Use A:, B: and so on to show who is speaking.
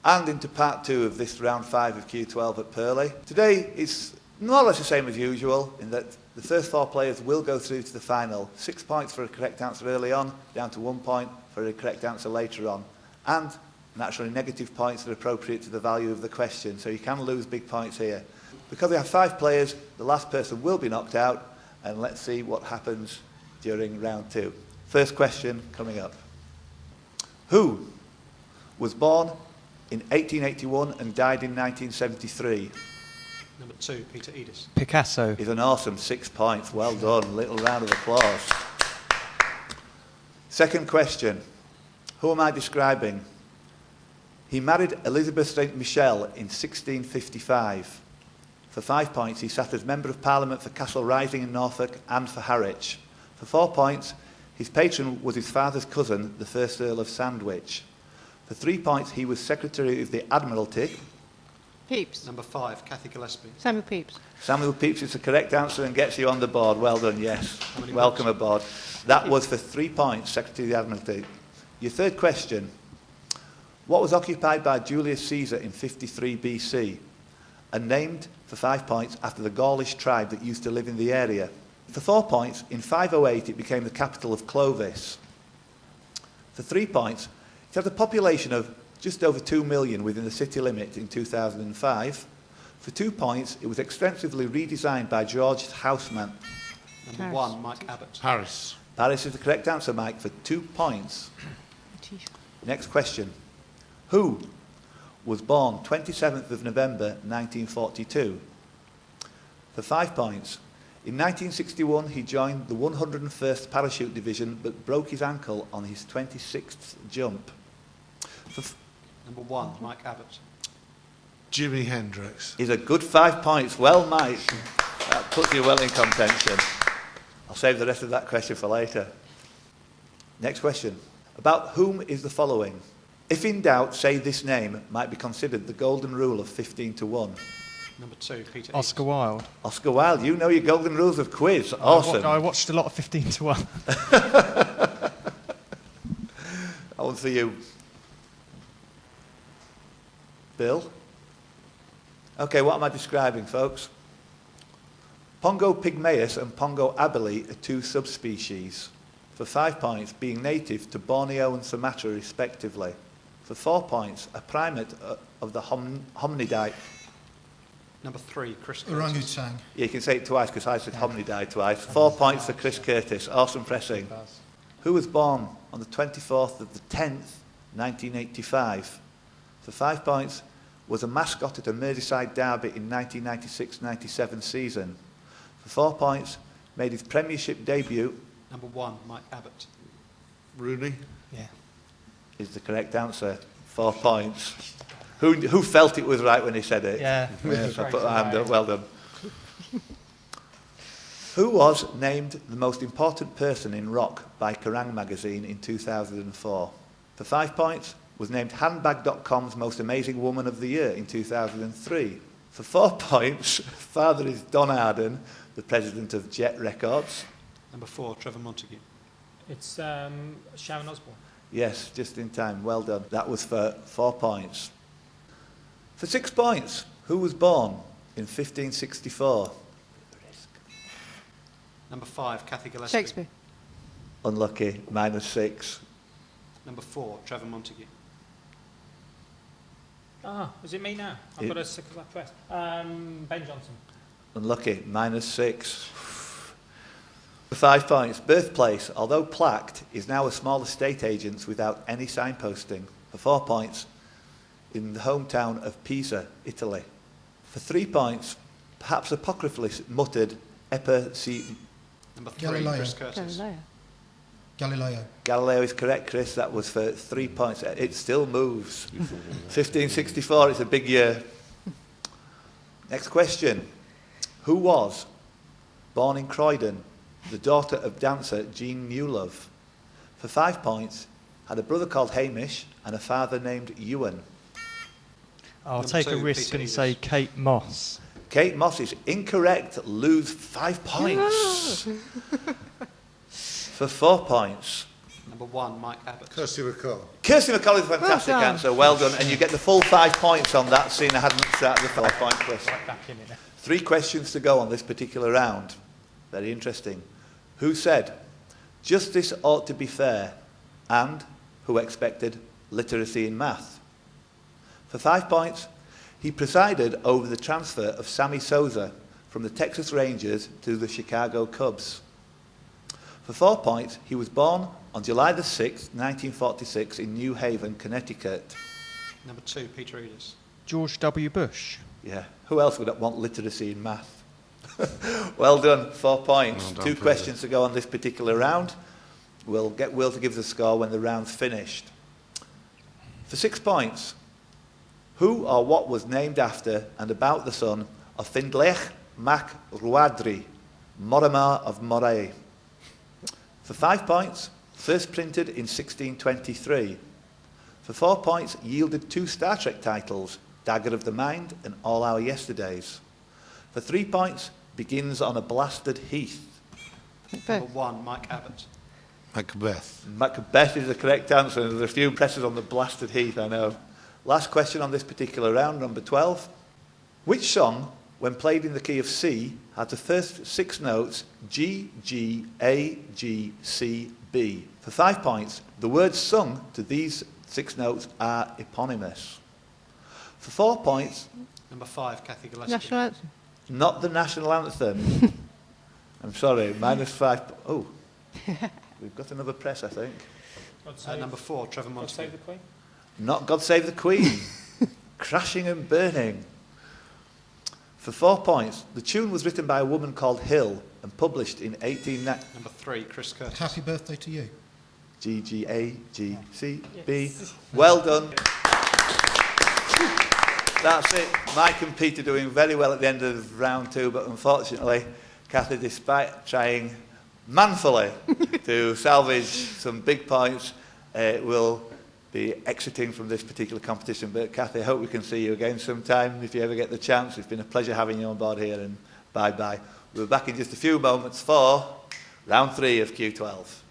A: and into part 2 of this round 5 of Q12 at Purley. Today it's more or less the same as usual in that the first 4 players will go through to the final. 6 points for a correct answer early on, down to 1 point for a correct answer later on. And naturally negative points are appropriate to the value of the question, so you can lose big points here. Because we have 5 players, the last person will be knocked out, and let's see what happens during round 2. First question coming up. Who was born in 1881 and died in 1973?
B: Number 2, Peter Edis.
C: Picasso.
A: Is an awesome 6 points. Well done. Little round of applause. Second question. Who am I describing? He married Elizabeth St. Michel in 1655. For 5 points, he sat as Member of Parliament for Castle Rising in Norfolk and for Harwich. For 4 points, his patron was his father's cousin, the 1st Earl of Sandwich. For 3 points, he was Secretary of the Admiralty.
D: Pepys.
B: Number 5, Cathy Gillespie.
D: Samuel Pepys.
A: Samuel Pepys is the correct answer and gets you on the board. Well done, yes. Welcome aboard. That was for 3 points, Secretary of the Admiralty. Your third question. What was occupied by Julius Caesar in 53 BC and named for 5 points after the Gaulish tribe that used to live in the area? For 4 points, in 508 it became the capital of Clovis. For 3 points, it had a population of just over 2 million within the city limit in 2005. For 2 points, it was extensively redesigned by George Houseman.
B: Number 1, Mike Abbott.
E: Paris.
A: Paris is the correct answer, Mike, for 2 points. Next question. Who was born 27th of November 1942? For 5 points. In 1961, he joined the 101st Parachute Division but broke his ankle on his 26th jump.
B: Number 1, Mike Abbott.
E: Jimi Hendrix.
A: Is a good 5 points. Well, Mike. That puts you well in contention. I'll save the rest of that question for later. Next question. About whom is the following? If in doubt, say this name might be considered the golden rule of 15 to 1.
B: Number 2, Peter
C: Oscar
B: Edis.
C: Wilde.
A: Oscar Wilde, you know your golden rules of quiz. Awesome.
C: I watched a lot of 15 to 1.
A: That one's for you. Bill? Okay, what am I describing, folks? Pongo pygmaeus and Pongo abeli are 2 subspecies. For 5 points, being native to Borneo and Sumatra respectively. For 4 points, a primate of the hominidae.
B: Number 3, Chris Curtis.
F: Orangutan.
A: Yeah, you can say it twice because I said hominidae twice. 4 points for Chris Curtis. Awesome pressing. Who was born on the 24th of the 10th, 1985? For 5 points, was a mascot at a Merseyside derby in 1996-97 season. For 4 points, made his Premiership debut.
B: Number 1, Mike Abbott.
E: Rooney.
C: Yeah.
A: Is the correct answer. 4 points. Who felt it was right when he said it?
C: Yeah.
A: Yes, I put my hand up. Well done. Who was named the most important person in rock by Kerrang magazine in 2004? For 5 points, was named Handbag.com's most amazing woman of the year in 2003. For 4 points, father is Don Arden, the president of Jet Records.
B: Number 4, Trevor Montague.
G: It's Sharon Osbourne.
A: Yes, just in time. Well done. That was for 4 points. For 6 points, who was born in 1564?
B: Number 5, Cathy Gillespie.
D: Shakespeare.
A: Unlucky, -6.
B: Number 4, Trevor Montague.
G: Is it me now? I've got a 6 of that press. Ben Johnson.
A: Unlucky, -6. For 5 points, birthplace, although plaqued, is now a small estate agent's without any signposting. For 4 points, in the hometown of Pisa, Italy. For 3 points, perhaps apocryphally muttered
B: Number 3,
F: Galileo.
B: Chris Curtis.
D: Galileo.
A: Galileo is correct, Chris. That was for 3 points. It still moves. 1564, it's a big year. Next question. Who was born in Croydon, the daughter of dancer Jean Newlove? For 5 points, had a brother called Hamish and a father named Ewan.
C: I'll
B: Number
C: take a
B: 2,
C: risk
B: Peter
C: and
B: Edis.
C: say Kate Moss.
A: Kate Moss is incorrect. Lose 5 points. For 4 points.
B: Number Number 1, Mike Abbott.
E: Kirsty McCall.
A: Kirsty McCall is a fantastic
D: Well done.
A: answer. Well done. And you get the full 5 points on that, seeing I hadn't started the 5-point quiz.
G: Right back in it now.
A: 3 questions to go on this particular round. Very interesting. Who said, justice ought to be fair, and who expected literacy in math? For 5 points, he presided over the transfer of Sammy Sosa from the Texas Rangers to the Chicago Cubs. For 4 points, he was born on July the 6th, 1946 in New Haven, Connecticut.
B: Number 2, Peter Edis.
C: George W. Bush.
A: Yeah, who else would want literacy in math? Well done, 4 points.
E: Well done,
A: 2
E: Peter.
A: questions to go on this particular round. We'll get Will to give the score when the round's finished. For 6 points, who or what was named after and about the son of Findlech mac Ruadri, Mortimer of Moray? For 5 points, first printed in 1623. For 4 points, yielded 2 Star Trek titles, Dagger of the Mind and All Our Yesterdays. For 3 points, begins on a blasted heath.
B: Number 1, Mike Abbott.
E: Macbeth.
A: Macbeth is the correct answer. There's a few presses on the blasted heath, I know. Last question on this particular round, number 12. Which song, when played in the key of C, had the first 6 notes G, G, A, G, C, B? For 5 points, the words sung to these 6 notes are eponymous. For 4 points,
B: Number 5, Kathy Gillespie.
D: National anthem.
A: not the national anthem. I'm sorry, -5. Oh, we've got another press, I think.
G: God save,
B: Number 4, Trevor
G: God
B: Montague.
G: save the Queen.
A: Not God Save the Queen. Crashing and Burning. For 4 points, the tune was written by a woman called Hill and published in 1890.
B: Number 3, Chris Curtis.
D: Happy birthday to you.
A: G, G, A, G, C, B.
G: Yes.
A: Well done. That's it. Mike and Peter doing very well at the end of round 2, but unfortunately, Kathy, despite trying manfully to salvage some big points, will be exiting from this particular competition. But Kathy, I hope we can see you again sometime if you ever get the chance. It's been a pleasure having you on board here, and bye-bye. We'll be back in just a few moments for round 3 of Q12.